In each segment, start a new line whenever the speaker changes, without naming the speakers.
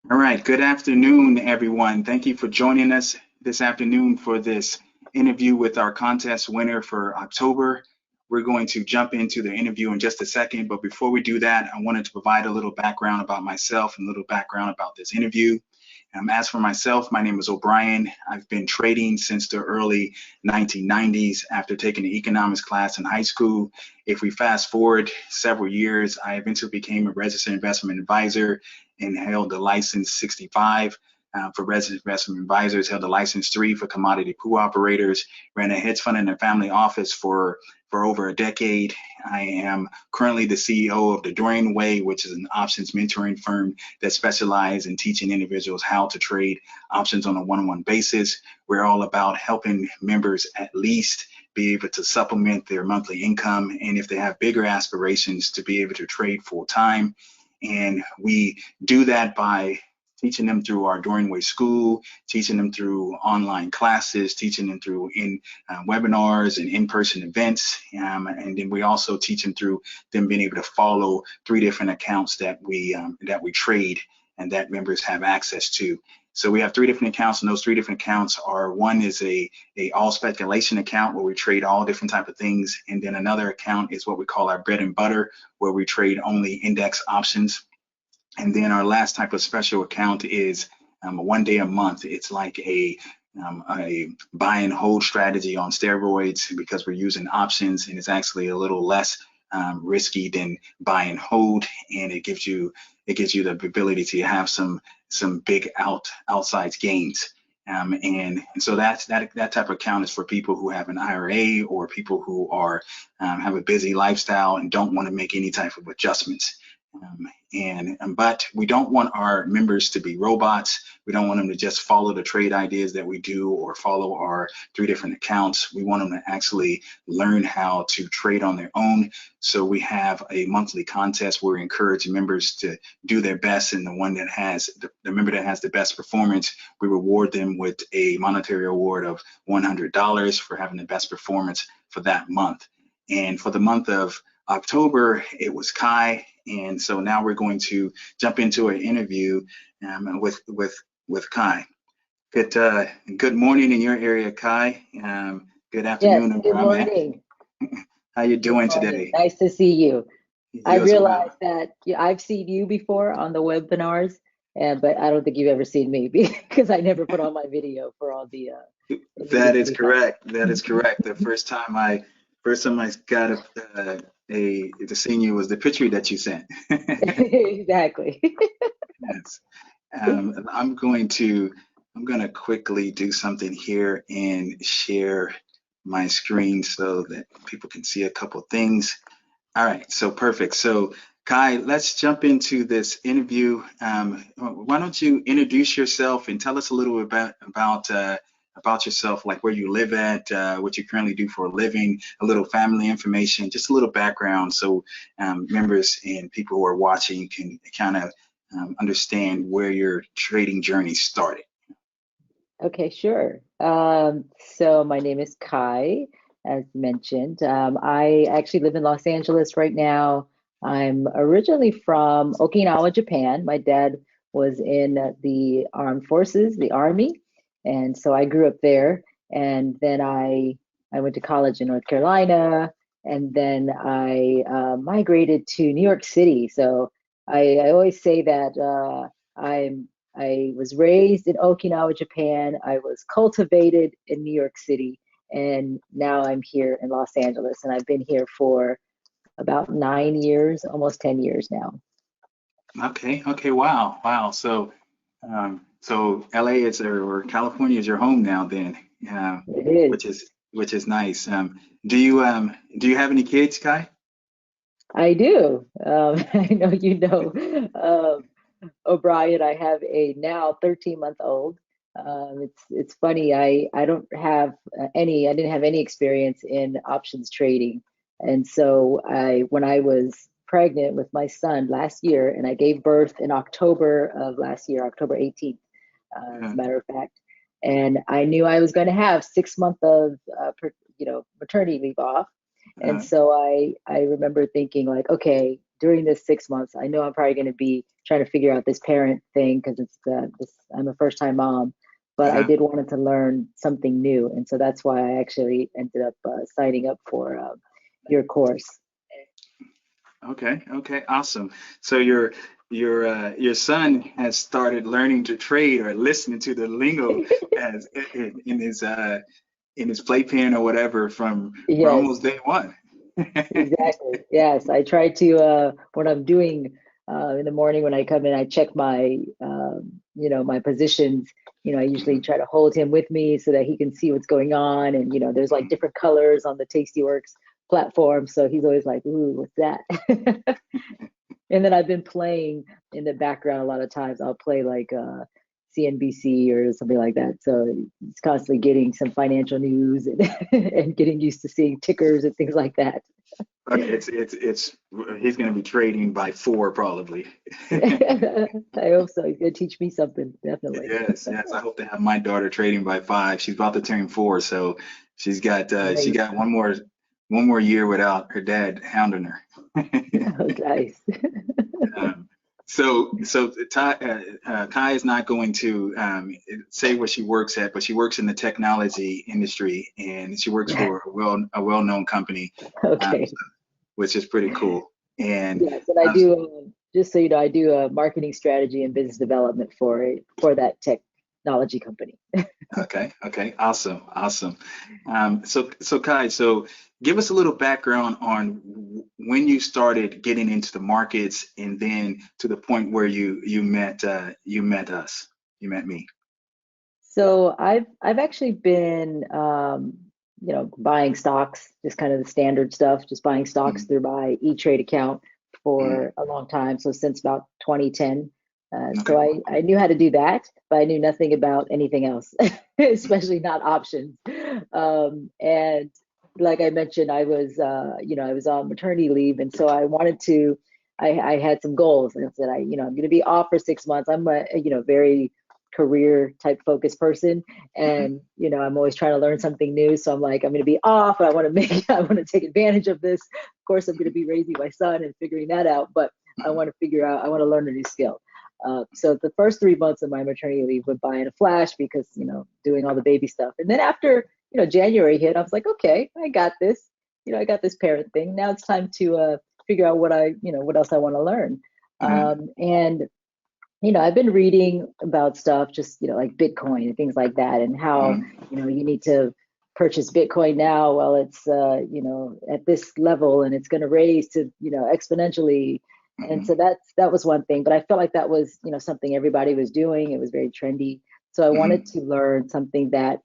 All right, good afternoon, everyone. Thank you for joining us this afternoon for this interview with our contest winner for October. We're going to jump into the interview in just a second, but before we do that, I wanted to provide a little background about myself and a little background about this interview. As for myself, my name is O'Brien. I've been trading since the early 1990s after taking an economics class in high school. If we fast forward several years, I eventually became a registered investment advisor and held the license 65 for resident investment advisors, held the license 3 for commodity pool operators, ran a hedge fund in a family office for over a decade. I am currently the CEO of the Dorian Way, which is an options mentoring firm that specializes in teaching individuals how to trade options on a one-on-one basis. We're all about helping members at least be able to supplement their monthly income, and if they have bigger aspirations, to be able to trade full time. And we do that by teaching them through our Dorian Way School, teaching them through online classes, teaching them through webinars and in-person events. And then we also teach them through them being able to follow 3 different accounts that we trade and that members have access to. So we have 3 different accounts, and those 3 different accounts are, one is a all speculation account where we trade all different type of things, and then another account is what we call our bread and butter, where we trade only index options. And then our last type of special account is 1 day a month. It's like a buy and hold strategy on steroids because we're using options, and it's actually a little less risky than buy and hold, and it gives you the ability to have some big outside gains. And so that type of account is for people who have an IRA or people who are have a busy lifestyle and don't want to make any type of adjustments. But we don't want our members to be robots. We don't want them to just follow the trade ideas that we do or follow our 3 different accounts. We want them to actually learn how to trade on their own. So we have a monthly contest where we encourage members to do their best, and the one that has the member that has the best performance, we reward them with a monetary award of $100 for having the best performance for that month. And for the month of October, it was Ky, and so now we're going to jump into an interview with Ky. Good morning in your area, Ky. Good
Yes,
afternoon
good
where I'm at.
morning.
How you
Good
doing
morning.
today?
Nice to see you. I
You as well.
realized that I've seen you before on the webinars, but I don't think you've ever seen me because I never put on my video for all the
That
videos
is
we have.
correct. That is correct. The first time I got to seeing you was the picture that you sent.
Exactly.
Yes. I'm going to quickly do something here and share my screen so that people can see a couple things. All right, so perfect. So Ky, let's jump into this interview. Why don't you introduce yourself and tell us a little bit about yourself, like where you live at, what you currently do for a living, a little family information, just a little background, so members and people who are watching can kind of understand where your trading journey started.
Okay, sure. So my name is Kai, as mentioned. I actually live in Los Angeles right now. I'm originally from Okinawa, Japan. My dad was in the armed forces, the Army, and so I grew up there. And then I went to college in North Carolina, and then I migrated to New York City. So I always say that I was raised in Okinawa, Japan. I was cultivated in New York City, and now I'm here in Los Angeles, and I've been here for about 9 years, almost 10 years now.
Okay, okay, wow, wow. So LA is or California is your home now then,
It is.
which is nice. Do you have any kids, Kai?
I do. I know you know. O'Brien, I have a now 13-month-old. It's funny. I don't have I didn't have any experience in options trading, and so when I was pregnant with my son last year, and I gave birth in October of last year, October 18th, as a
Uh,
matter of fact, and I knew I was going to have 6 months of maternity leave off, and
uh,
so I remember thinking like, okay. during this 6 months, I know I'm probably going to be trying to figure out this parent thing because I'm a first time mom, but I
Uh-huh.
did wanted to learn something new. And so that's why I actually ended up signing up for your course.
Okay, okay, awesome. So your son has started learning to trade or listening to the lingo as in his playpen or whatever from
Yes.
almost day one.
Exactly. Yes, I try to when I'm doing in the morning when I come in, I check my my positions. I usually try to hold him with me so that he can see what's going on. And there's like different colors on the Tastyworks platform, so he's always like, "Ooh, what's that?" And then I've been playing in the background a lot of times. I'll play like CNBC or something like that. So it's constantly getting some financial news and, and getting used to seeing tickers and things like that.
It's he's going to be trading by 4 probably.
I hope so. He's gonna teach me something, definitely.
Yes, yes. I hope to have my daughter trading by 5. She's about to turn 4, so she
Nice.
got one more year without her dad hounding her.
Oh, nice.
Um, so Kai is not going to say where she works at, but she works in the technology industry, and she works for a well-known company, um,
Okay.
which is pretty cool. And
Yes, and I
uh,
do. Just so you know, I do marketing strategy and business development for that technology company.
okay, okay, awesome, awesome. So Kai, so give us a little background on when you started getting into the markets, and then to the point where you met us, you met me.
So I've actually been buying stocks, just kind of the standard stuff, just buying stocks
Mhm,
through my E-Trade account
mhm.
for a long time. So since about 2010. So
Okay.
I knew how to do that, but I knew nothing about anything else, especially not options. And like I mentioned, I was on maternity leave, and so I wanted to. I had some goals, and I said, I'm going to be off for 6 months. I'm a, very career type focused person,
Mhm,
and I'm always trying to learn something new. So I'm like, I'm going to be off. I want to I want to take advantage of this. Of course, I'm going to be raising my son and figuring that out, but I
mhm,
want to figure out. I want to learn a new skill. So the first 3 months of my maternity leave went by in a flash because doing all the baby stuff, and then after January hit, I was like, okay, I got this. I got this parent thing. Now it's time to figure out what else I want to learn.
mhm,
And I've been reading about stuff, just, like Bitcoin and things like that, and how,
mhm,
you need to purchase Bitcoin now. Well, it's, at this level and it's going to raise to, exponentially. And
mhm,
so that was one thing, but I felt like that was, something everybody was doing. It was very trendy. So I wanted
mhm,
to learn something that,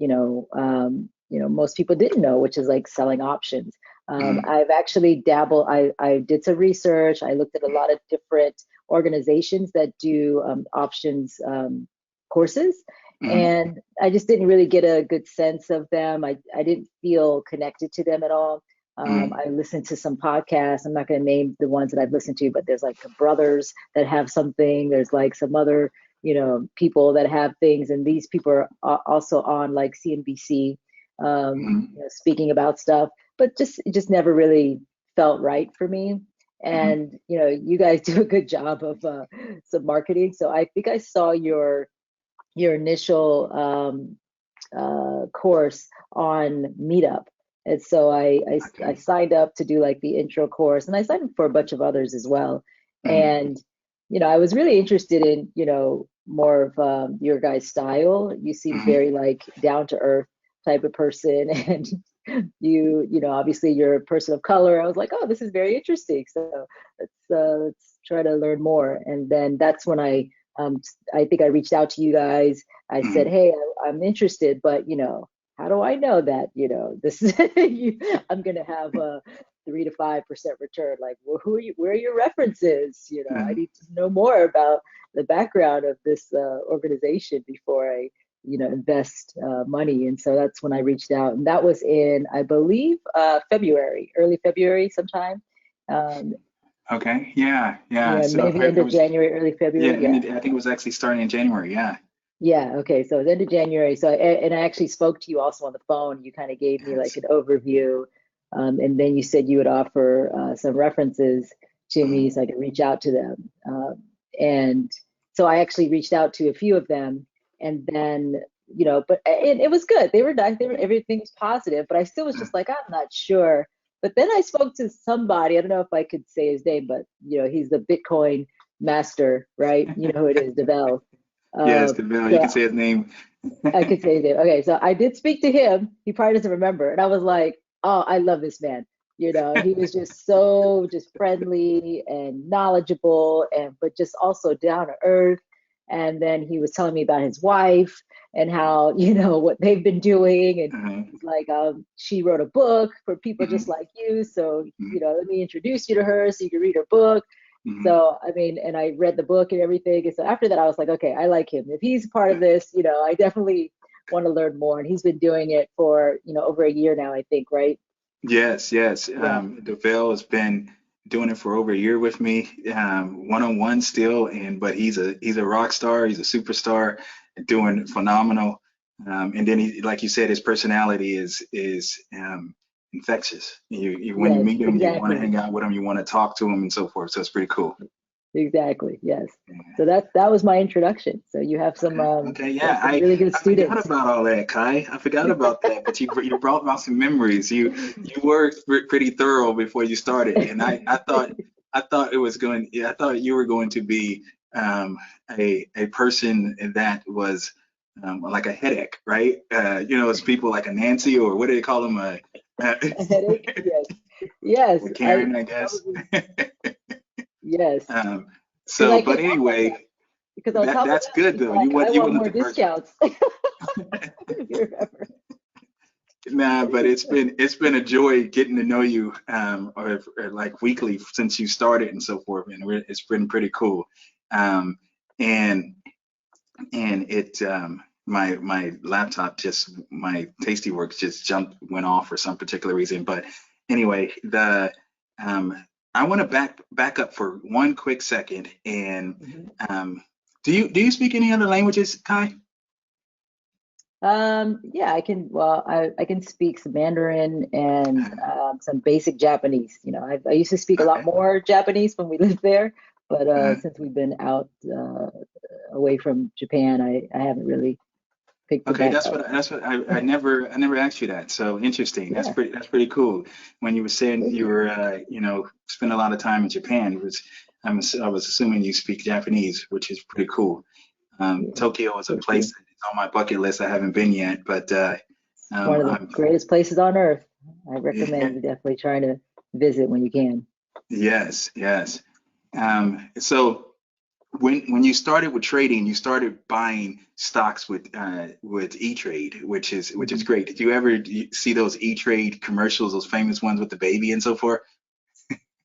most people didn't know, which is like selling options.
mhm,
I've actually dabbled, I did some research. I looked at a lot of different organizations that do options courses.
mhm,
And I just didn't really get a good sense of them. I didn't feel connected to them at all.
mhm,
I listened to some podcasts. I'm not going to name the ones that I've listened to, but there's like brothers that have something. There's like some other, people that have things. And these people are also on like CNBC,
mhm,
speaking about stuff, but it just never really felt right for me.
mhm,
And you guys do a good job of some marketing. So I think I saw your initial course on Meetup, and so I
okay.
signed up to do like the intro course, and I signed up for a bunch of others as well.
Mhm,
And I was really interested in more of your guys' style. You seem
mhm,
very like down to earth type of person, and obviously you're a person of color. I was like, oh, this is very interesting. So let's try to learn more. And then that's when um, I think I reached out to you guys. I said,
mhm,
hey, I'm interested, but how do I know that this is I'm gonna have a 3 to 5% return? Like, well, where are your references? I
mhm.
need to know more about the background of this organization before I invest money. And so that's when I reached out, and that was in, I believe, February, early February sometime. Um,
Okay. Yeah. Yeah. So
maybe end
it
of
was,
January, early
yeah,
February.
and
Yeah.
I think it was actually starting in January. Yeah.
Yeah, okay. So it was end of January. So and I actually spoke to you also on the phone. You kind of gave me like
Yes.
an overview, and then you said you would offer some references to me so I could reach out to them. And so I actually reached out to a few of them, and then, but it was good. They were nice. Everything was positive, but I still was just like, I'm not sure. But then I spoke to somebody, I don't know if I could say his name, but he's the Bitcoin master, right? You know who it is, DeVell.
Yes, DeVell, you can say his name.
I could say his name. Okay, so I did speak to him. He probably doesn't remember. And I was like, oh, I love this man. He was just so friendly and knowledgeable, but just also down to earth. And then he was telling me about his wife and how, what they've been doing. And he's like, she wrote a book for people just like you. So, let me introduce you to her so you can read her book. So, I mean, and I read the book and everything. And so after that, I was like, okay, I like him. If he's part of this, I definitely want to learn more. And he's been doing it for, over a year now, I think, right?
Yes.
Yeah.
DeVell has been doing it for over a year with me, one-on-one still, but he's a rock star. He's a superstar, doing phenomenal. And then he, like you said, his personality is infectious. When you
Yes,
meet him, you want to
exactly.
hang out with him, you want to talk to him, and so forth. So it's pretty cool.
Exactly. Yes. So that was my introduction. So you have some
Okay, yeah,
some really good
I forgot
students.
about all that, Ky. I forgot about that, but you brought about some memories. You were pretty thorough before you started, and I thought it was going. Yeah, I thought you were going to be a person that was like a headache, right? It's people like a Nancy, or what do they call them?
A headache. Yes. Yes.
A Karen, I guess.
Yes. Because
But anyway,
because on top of
that's
that,
good
he's
though.
like, I
You
want
wasn't
more
the first.
discounts. If you remember.
Nah, but it's been a joy getting to know you, or like weekly since you started and so forth, and it's been pretty cool. Um, and it my laptop my Tastyworks just went off for some particular reason. But anyway, the I want to back up for one quick second. And do you speak any other languages, Ky?
Yeah, I can speak some Mandarin and some basic Japanese. I used to speak a lot
Okay.
more Japanese when we lived there, but
Uh,
since we've been out away from Japan, I haven't really picked it
Okay,
back
that's
up.
what I never asked you that. So interesting.
Yeah.
That's pretty cool. When you were saying
Thank
you
you.
were spend a lot of time in Japan, I was assuming you speak Japanese, which is pretty cool.
Yeah.
Tokyo is a
Thank
place
you.
that's on my bucket list. I haven't been yet, but
One of the
I'm
greatest places on earth. I
yeah,
recommend you definitely trying to visit when you can.
yes. So when you started with trading, you started buying stocks with E-Trade, which is
Mhm.
great. Did you ever see those E-Trade commercials, those famous ones with the baby and so forth?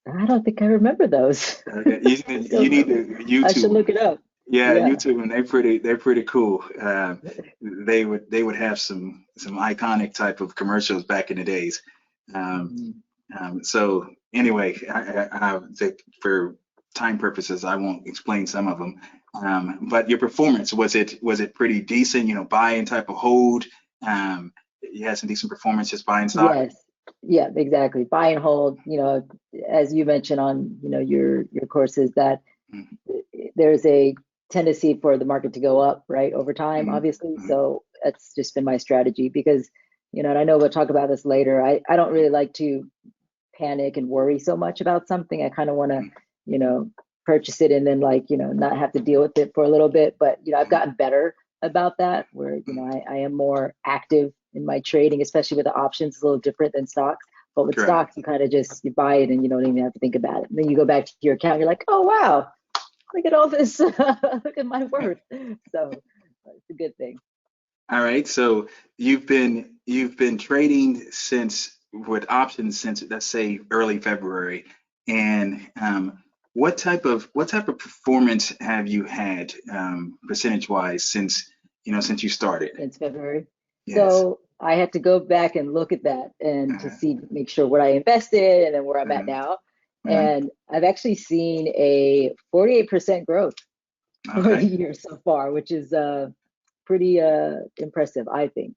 I don't think I remember those.
Okay,
I don't
you need
remember.
to
I should
YouTube
look
them.
it up.
Yeah,
Yeah.
YouTube them. They're pretty cool. They would have some iconic type of commercials back in the days. Um,
Mhm.
so anyway, I think for time purposes, I won't explain some of them. But your performance, was it pretty decent? Buy and type of hold. You had some decent performance just buying stock.
Yes. Yeah, exactly. Buy and hold, as you mentioned on, your courses that
Mhm,
there's a tendency for the market to go up, right, over time,
mhm,
obviously.
mhm,
So that's just been my strategy because, and I know we'll talk about this later. I don't really like to panic and worry so much about something. I kind of want to,
mhm,
you know, purchase it and then not have to deal with it for a little bit. But, I've
mhm,
gotten better about that where,
mhm.
I am more active in my trading, especially with the options. It's a little different than stocks. But with
Correct.
stocks, you kind of just you buy it and you don't even have to think about it. And then you go back to your account, you're like, oh wow, look at all this, look at my worth. So it's a good thing.
All right. So you've been trading since with options since, let's say, early February. And what type of performance have you had, percentage wise, since you started?
Since February.
Yes.
So I had to go back and look at that and to
Uh-huh,
see, make sure what I invested and then where I'm at
uh-huh,
now.
uh-huh.
And I've actually seen a 48% growth for the
Okay.
year so far, which is pretty impressive, I think.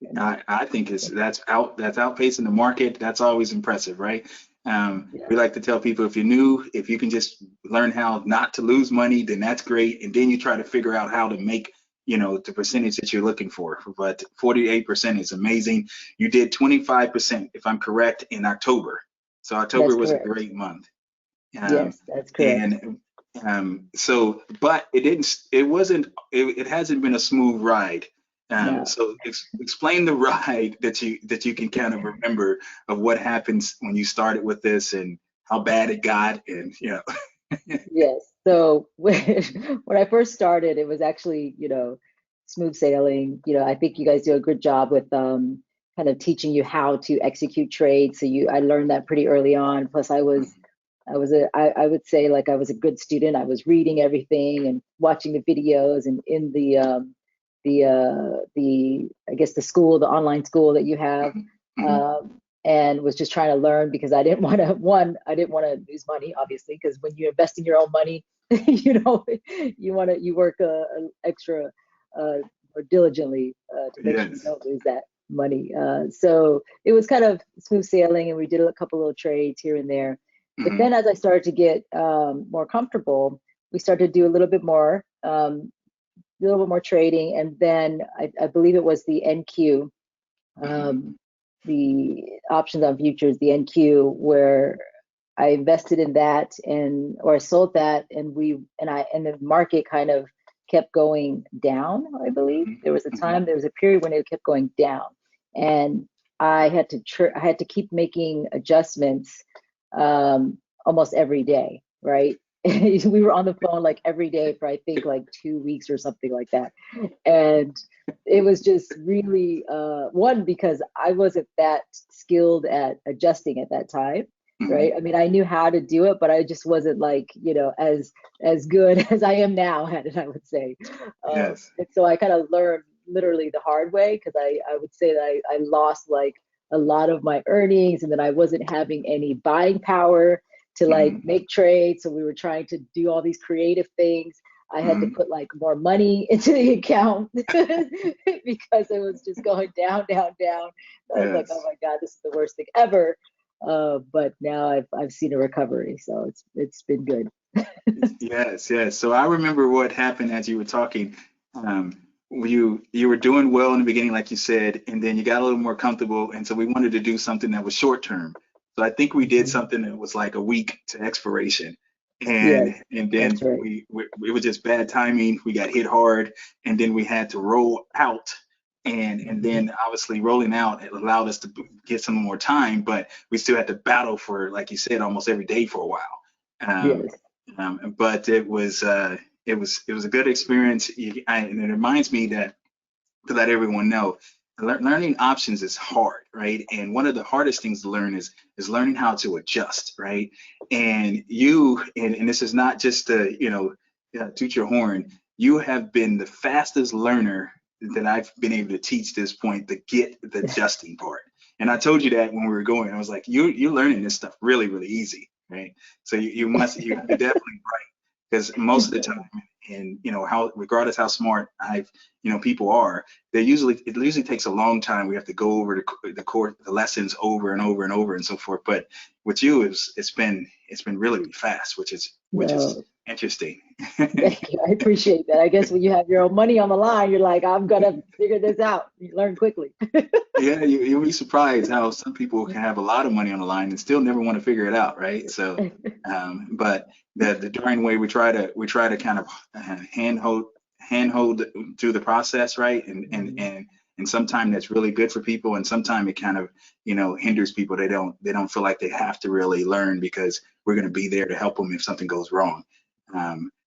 And
I think that's outpacing the market. That's always impressive, right? We like to tell people if you're new, if you can just learn how not to lose money, then that's great. And then you try to figure out how to make, the percentage that you're looking for. But 48% is amazing. You did 25%, if I'm correct, in October. So
That's
October was a
correct.
great month. Um,
Yes, that's correct.
and but it hasn't been a smooth ride.
No.
So explain the ride that you can kind of remember of what happens when you started with this and how bad it got, and
Yes. So when I first started, it was actually, smooth sailing. I think you guys do a good job with kind of teaching you how to execute trades. So I learned that pretty early on. Plus I would say like I was a good student. I was reading everything and watching the videos and in the I guess the online school that you have.
Mhm.
And was just trying to learn because I didn't want to lose money, obviously, because when you invest in your own money, you work extra more diligently to make sure you
Yes.
don't lose that money. So it was kind of smooth sailing, and we did a couple little trades here and there. But
Hmm.
then as I started to get more comfortable, we started to do a little bit more trading, and then I believe it was the NQ,
Hmm.
um, the options on futures, the NQ, where I invested in that or I sold that, and the market kind of kept going down. I believe
Hmm. Hmm.
there was a period when it kept going down, and I had to keep making adjustments almost every day, right? We were on the phone like every day for I think like 2 weeks or something like that, and it was just really one because I wasn't that skilled at adjusting at that time,
Hmm.
right? I mean, I knew how to do it, but I just wasn't like as good as I am now at it, I would say.
Yes.
And so I kind of learned literally the hard way because I would say that I lost like a lot of my earnings, and then I wasn't having any buying power to like
Hmm.
make trades. So we were trying to do all these creative things. I had to
Hmm.
put like more money into the account because it was just going down, down, down. I was like, oh
Yes.
my God, this is the worst thing ever. But now I've seen a recovery, so it's been good.
Yes, yes. So I remember what happened as you were talking. Um, you were doing well in the beginning, like you said, and then you got a little more comfortable, and so we wanted to do something that was short term. So I think we did
Mhm.
something that was like a week to expiration,
Yes,
and
that's
then
right.
it was just bad timing. We got hit hard, and then we had to roll out, and
Mhm.
then obviously rolling out it allowed us to get some more time, but we still had to battle for, like you said, almost every day for a while. Um,
Yes.
but it was a good experience. And it reminds me that to let everyone know, learning options is hard, right? And one of the hardest things to learn is learning how to adjust, right? And this is not just to toot your horn. You have been the fastest learner that I've been able to teach this point to get the adjusting part. And I told you that when we were going. I was like, you're learning this stuff really, really easy, right? So you're definitely because most of the time, and how regardless how smart people are, it usually takes a long time. We have to go over the lessons over and over and over and so forth. But with you, it's been really, really fast, which is
No,
interesting.
thank you. I appreciate that. I guess when you have your own money on the line, you're like, I'm gonna figure this out. You learn quickly.
Yeah, you'll be surprised how some people can have a lot of money on the line and still never want to figure it out, right? So, but the Dorian way, we try to kind of handhold handhold through the process, right?
Mhm.
And sometimes that's really good for people, and sometimes it kind of hinders people. They don't feel like they have to really learn because we're going to be there to help them if something goes wrong.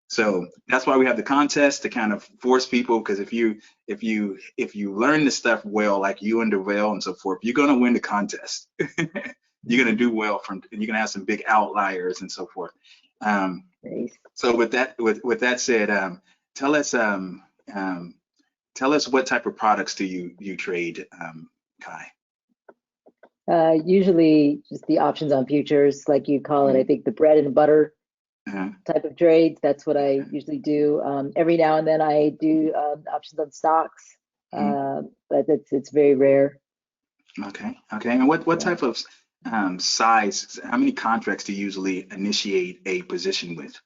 So that's why we have the contest to kind of force people, because if you learn the stuff well, like you and DeVale and so forth, you're gonna win the contest. You're gonna do well and you're gonna have some big outliers and so forth. Um,
Nice.
so with that said, tell us um, tell us what type of products do you trade, Kai?
Usually just the options on futures, like you call it. I
Mhm.
think the bread and butter
Uh-huh.
type of trades. That's what I usually do. Every now and then I do options on stocks,
Mhm.
but it's very rare.
Okay, okay. And what
Yeah.
type of size, how many contracts do you usually initiate a position with?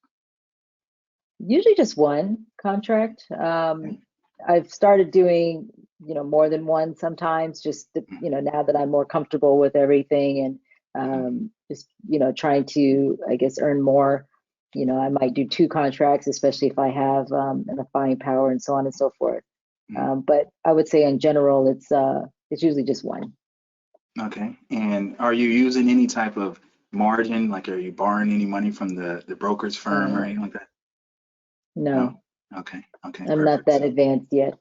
Usually just one contract.
Okay.
I've started doing, more than one sometimes, just, now that I'm more comfortable with everything and
Mhm.
just, trying to, I guess, earn more. I might do two contracts, especially if I have enough buying power and so on and so forth.
Mhm.
But I would say in general, it's usually just one.
Okay. And are you using any type of margin? Like, are you borrowing any money from the broker's firm or
Uh,
anything like that? No.
no,
Okay. Okay.
I'm not
Perfect.
that
So,
advanced yet.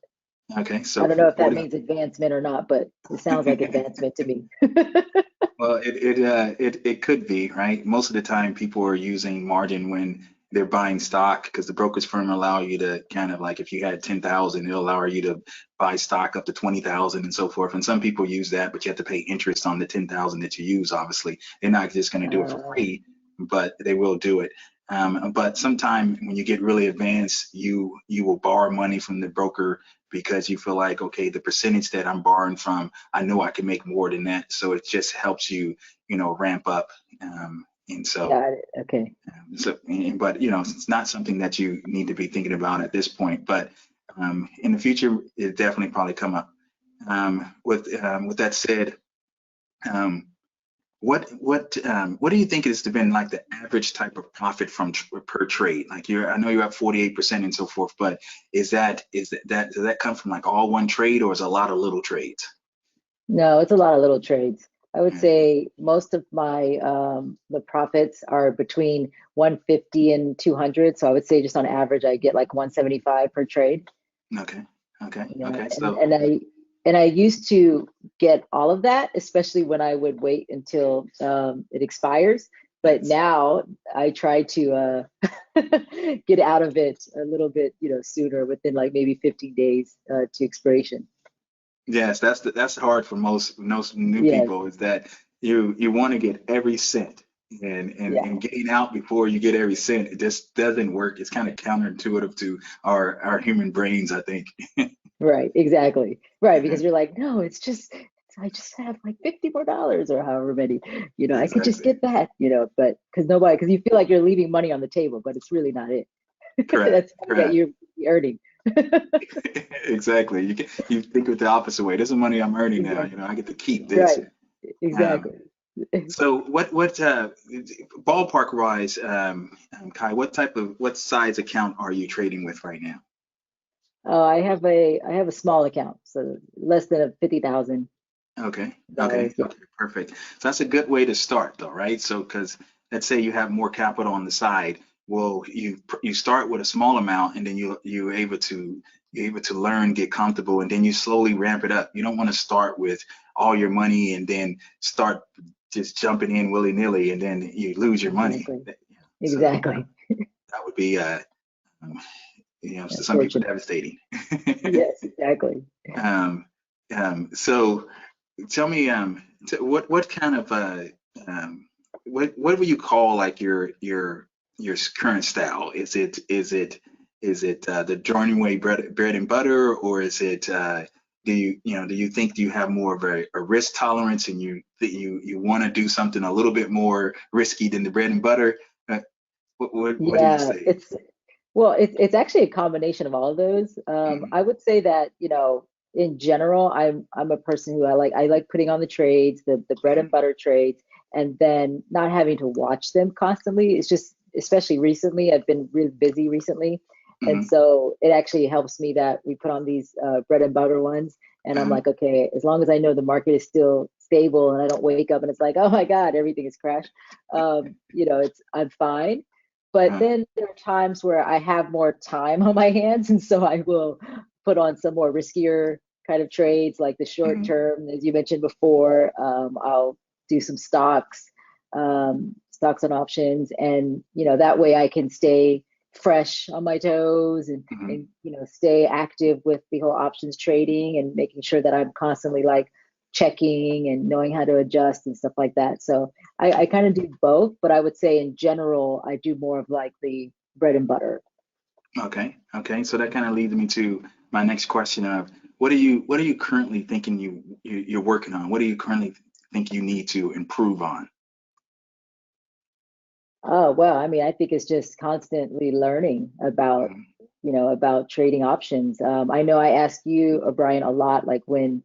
okay.
I
So
don't know
for
if that
40.
means advancement or not, but it sounds like advancement to me.
Well, it could be, right? Most of the time, people are using margin when they're buying stock because the brokerage firm allow you to kind of like if you had 10,000, it'll allow you to buy stock up to 20,000 and so forth. And some people use that, but you have to pay interest on the 10,000 that you use. Obviously, they're not just going to do it for
Uh,
free, but they will do it. But sometime when you get really advanced, you will borrow money from the broker because you feel like, okay, the percentage that I'm borrowing from, I know I can make more than that. So it just helps you, ramp up. And so,
got it. Okay.
but it's not something that you need to be thinking about at this point. But in the future, it definitely probably come up. With that said, um, what do you think has been like the average type of profit from per trade? Like I know you're at 48% and so forth, but is that does that come from like all one trade or is it a lot of little trades?
No, it's a lot of little trades. I would
Okay,
say most of my the profits are between 150 and 200. So I would say just on average I get like 175 per trade.
okay, okay,
Yeah,
okay.
and
So
I used to get all of that, especially when I would wait until it expires. But
yes,
now I try to get out of it a little bit, sooner, within like maybe 15 days to expiration.
yes, that's hard for most new
Yes,
people is that you want to get every cent
yeah,
and getting out before you get every cent, it just doesn't work. It's kind of counterintuitive to our human brains, I think.
right, exactly, right. Because you're like, no, I just have like $50 more or however many, I could just
Exactly.
get that, but because you feel like you're leaving money on the table, but it's really not it.
Correct.
That's money that
Correct.
you're earning.
Exactly. You think of it the opposite way. This is money I'm earning now.
Exactly.
I get to keep this.
Right.
Um,
Exactly.
so what ballpark wise, Kai, what size account are you trading with right now?
I have a small account, so less than a $50,000.
Okay. Okay.
Yeah.
Okay. Perfect. So that's a good way to start though, right? So because let's say you have more capital on the side, well, you start with a small amount and then you're able to learn, get comfortable, and then you slowly ramp it up. You don't want to start with all your money and then start just jumping in willy-nilly and then you lose your money.
Exactly.
So
Exactly.
that would be um, to some people
Unfortunate.
devastating.
Yes, exactly.
um, so tell me, what kind of um, what would you call like your current style? Is it the Dorian Way bread and butter, or is it do you think you have more of a risk tolerance and you want to do something a little bit more risky than the bread and butter? What do you
Yeah,
say?
it's actually a combination of all of those.
Mhm,
I would say that, in general, I'm a person who I like putting on the trades, the bread and butter trades, and then not having to watch them constantly. It's just, especially recently, I've been really busy recently. And
mhm,
so it actually helps me that we put on these bread and butter ones. And I'm
mhm,
like, okay, as long as I know the market is still stable and I don't wake up and it's like, oh my God, everything is crashed. I'm fine. But
mhm,
then there are times where I have more time on my hands, and so I will put on some more riskier kind of trades, like the short
mhm,
term, as you mentioned before. I'll do some stocks and options, and that way I can stay fresh on my toes and
mhm.
stay active with the whole options trading and making sure that I'm constantly like checking and knowing how to adjust and stuff like that. So I kind of do both, but I would say in general, I do more of like the bread and butter.
Okay. Okay. So that kind of leads me to my next question of what are you currently thinking you're working on? What are you currently think you need to improve on?
Oh, well, I mean, I think it's just constantly learning about,
Mhm.
about trading options. I know I ask you, Brian, a lot, like when,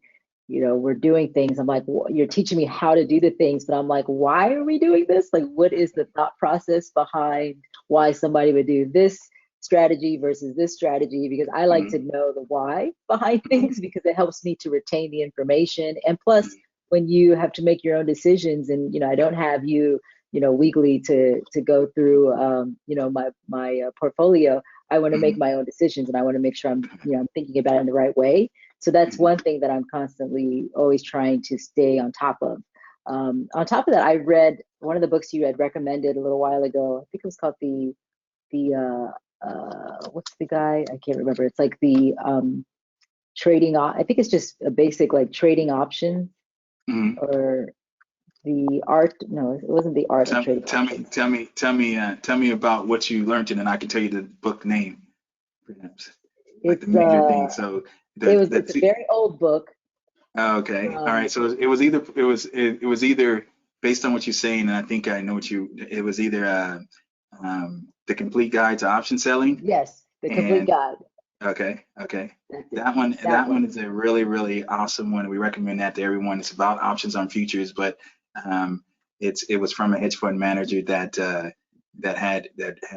we're doing things, I'm like, You're teaching me how to do the things, but I'm like, why are we doing this? Like, what is the thought process behind why somebody would do this strategy versus this strategy? Because I like to
Mhm.
know the why behind
Mhm.
things because it helps me to retain the information. And plus,
Mhm.
when you have to make your own decisions and, I don't have you weekly to go through my portfolio. I want to make
Mhm.
my own decisions and I want to make sure I'm thinking about it in the right way. So that's
Mhm.
one thing that I'm constantly always trying to stay on top of. On top of that, I read one of the books you had recommended a little while ago. I think it was called the what's the guy? I can't remember. It's like the trading. I think it's just a basic like trading options
Mhm.
or the art. No, it wasn't the art of
Tell,
trading
tell me,
options.
tell me, tell me, tell me about what you learned, and then I can tell you the book name, perhaps, like the
It's
major things. So
it's a very old book.
oh, okay, all right.
Um,
So it was either based on what you're saying, and I think I know what you. It was either the Complete Guide to Option Selling,
yes, The Complete
and
Guide.
okay, okay.
That's it. That
That one
one.
is a really, really awesome one. We recommend that to everyone. It's about options on futures, but um, it was from a hedge fund manager that had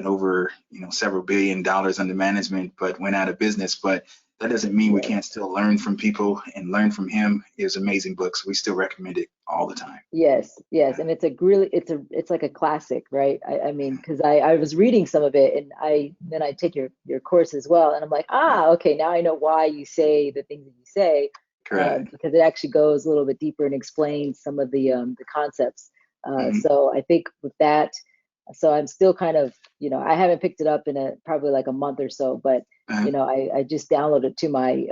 over several $billion under management, but went out of business. But that doesn't mean we
Yes.
can't still learn from people and learn from him. It was amazing books. We still recommend it all the time.
Yes, yes, and it's like a classic, right? I mean, because I was reading some of it, and I take your course as well, and I'm like,
Yeah,
okay, now I know why you say the things that you say,
correct.
because it actually goes a little bit deeper and explains some of the concepts.
Hmm.
So I think with that, so I'm still kind of, I haven't picked it up in a probably like a month or so, but
Uh,
I just downloaded it to my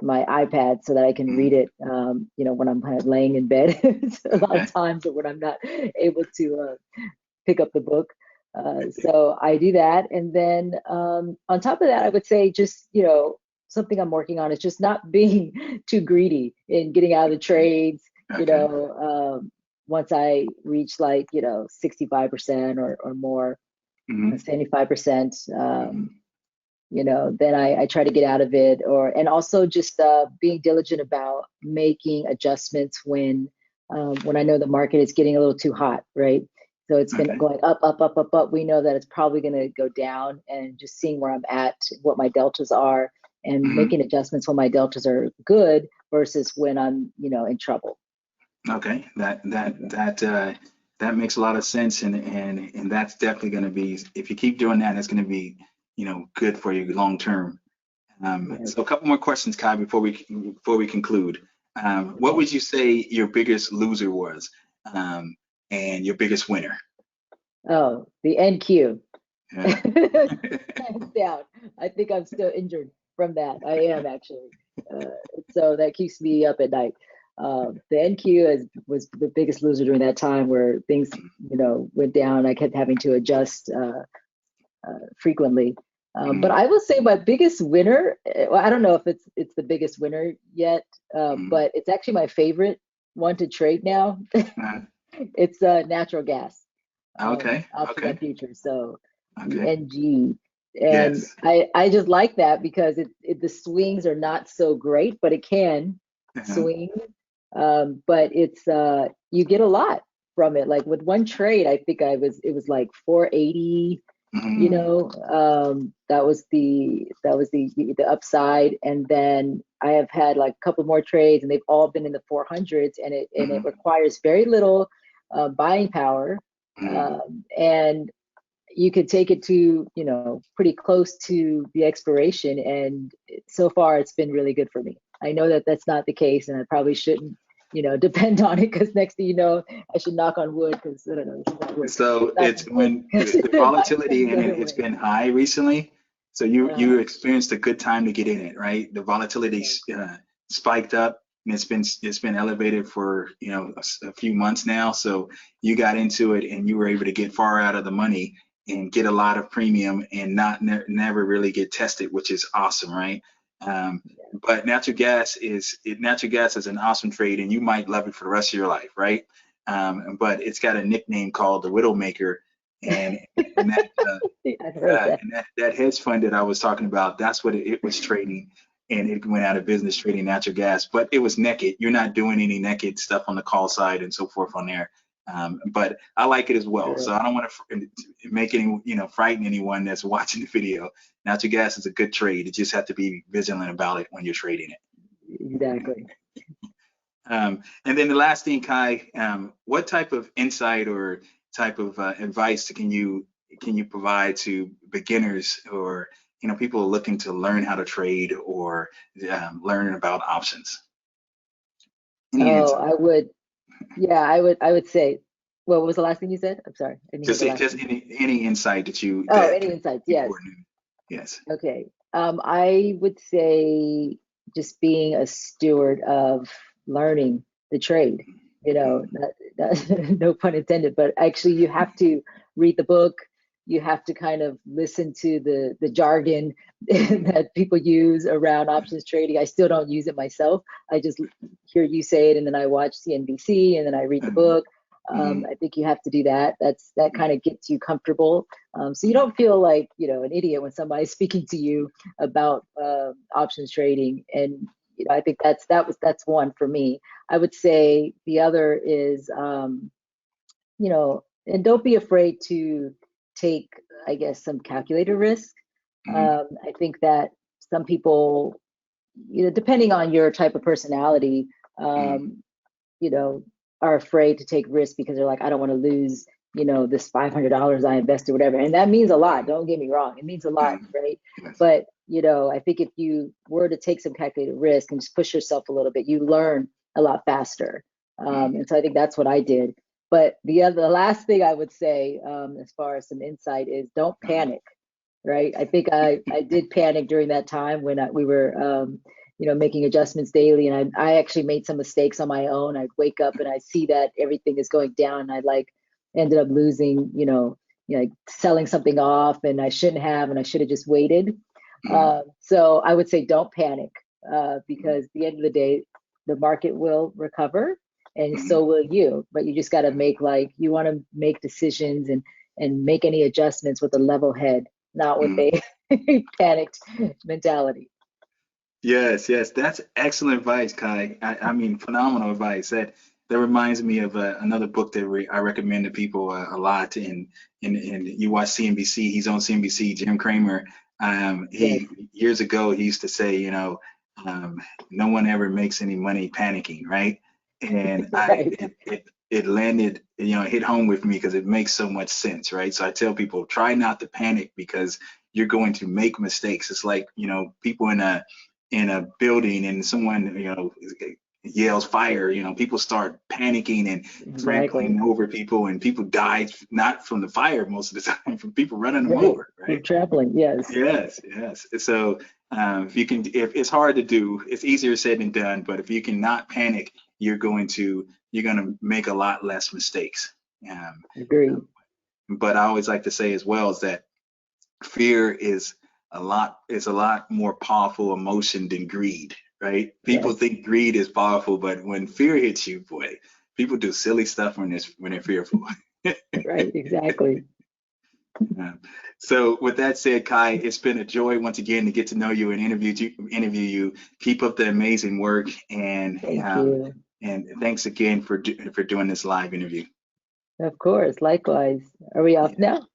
iPad so that I can read
mhm.
it, when I'm kind of laying in bed a lot
Okay.
of times, or when I'm not able to pick up the book. So I do that. And then on top of that, I would say just, something I'm working on is just not being too greedy in getting out of the trades,
Okay.
once I reach like, 65% or more,
Hmm.
75%.
Hmm.
Then I try to get out of it, and also just being diligent about making adjustments when I know the market is getting a little too hot, right? So it's been
Okay.
going up, up, up, up, up. We know that it's probably going to go down, and just seeing where I'm at, what my deltas are, and
Hmm.
making adjustments when my deltas are good versus when I'm, in trouble.
Okay.
Yeah.
That makes a lot of sense, and that's definitely going to be, if you keep doing that, it's going to be good for you long term.
Yes.
So a couple more questions, Kai, before we conclude. What
Okay.
would you say your biggest loser was, um, and your biggest winner?
Oh, the NQ.
Yeah.
Hands down. I think I'm still injured from that. I am actually. So that keeps me up at night. The NQ was the biggest loser during that time where things, went down. I kept having to adjust frequently. But
Mhm.
I will say my biggest winner. Well, I don't know if it's the biggest winner yet,
Mhm.
but it's actually my favorite one to trade now.
Uh,
It's natural gas
okay.
options on
Okay.
futures. So the
Okay.
NG. And
Yes.
I just like that because the swings are not so great, but it can
Uh-huh.
swing. But it's you get a lot from it. Like with one trade, I think it was like 480,
Mhm.
that was the upside. And then I have had like a couple more trades and they've all been in the 400s, and it
Mhm.
requires very little buying power.
Mhm.
And you could take it to, pretty close to the expiration. And so far, it's been really good for me. I know that that's not the case, and I probably shouldn't, depend on it because next thing you know, I should knock on wood because I don't know, this is not wood.
So
Knock
it's
on wood
when
because
the
it might
volatility
turn
in
the
it,
other
it's
way.
been high recently. So
Uh,
you experienced a good time to get in it, right? The volatility
yes,
spiked up, and it's been elevated for a few months now. So you got into it and you were able to get far out of the money and get a lot of premium and not never really get tested, which is awesome, right? But natural gas is an awesome trade, and you might love it for the rest of your life, right? But it's got a nickname called the Widowmaker, and and that
I've heard that.
and that hedge fund that I was talking about, that's what it was trading, and it went out of business trading natural gas. But it was naked. You're not doing any naked stuff on the call side and so forth on there. But I like it as well. So I don't want to make any, frighten anyone that's watching the video. Natural gas is a good trade. You just have to be vigilant about it when you're trading it.
Exactly.
And then the last thing, Ky, what type of insight or type of advice can you provide to beginners or people looking to learn how to trade or learn about options? Any insight?
I would say, what was the last thing you said? I'm sorry. I didn't hear the last
Just
thing.
any insight that you
any insights, yes.
important. Yes.
Okay. I would say just being a steward of learning the trade, no pun intended, but actually you have to read the book. You have to kind of listen to the jargon that people use around options trading. I still don't use it myself. I just hear you say it, and then I watch CNBC, and then I read the book. I think you have to do that. That kind of gets you comfortable, so you don't feel like an idiot when somebody's speaking to you about options trading. And I think that's one for me. I would say the other is and don't be afraid to take, I guess, some calculated risk. I think that some people, depending on your type of personality, are afraid to take risks because they're like, I don't want to lose, this $500 I invested, whatever. And that means a lot. Don't get me wrong. It means a lot, right?
Yes.
But, I think if you were to take some calculated risk and just push yourself a little bit, you learn a lot faster. And so I think that's what I did. But the last thing I would say, as far as some insight, is don't panic, right? I think I did panic during that time when we were, making adjustments daily, and I actually made some mistakes on my own. I'd wake up and I see that everything is going down, and I ended up losing, like selling something off, and I shouldn't have, and I should have just waited. So I would say don't panic, because at the end of the day, the market will recover, and so will you. But you just got to you want to make decisions and make any adjustments with a level head, not with a panicked mentality.
Yes, that's excellent advice, Ky. I mean, phenomenal advice. That reminds me of another book that I recommend to people a lot. And you watch CNBC. He's on CNBC. Jim Cramer. Years ago, he used to say, no one ever makes any money panicking, right? And
Right.
it landed, it hit home with me because it makes so much sense, right? So I tell people, try not to panic because you're going to make mistakes. It's like, people in a building and someone, yells fire, people start panicking and trampling over people, and people die not from the fire most of the time, from people running them over, right?
From trampling, yes.
Yes. So if it's hard to do, it's easier said than done, but if you can not panic, you're going to make a lot less mistakes.
Agreed.
But I always like to say as well is that fear is a lot more powerful emotion than greed, right? People think greed is powerful, but when fear hits you, boy, people do silly stuff when they're fearful.
Right, exactly.
So with that said, Ky, it's been a joy once again to get to know you and interview you. Keep up the amazing work, and
thank you.
And thanks again for doing this live interview.
Of course, likewise. Are we off now?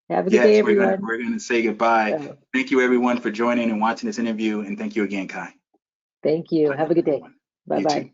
Have a good day, everyone.
We're gonna say goodbye. Thank you, everyone, for joining and watching this interview, and thank you again, Ky.
Thank you. Have a good day. Bye-bye.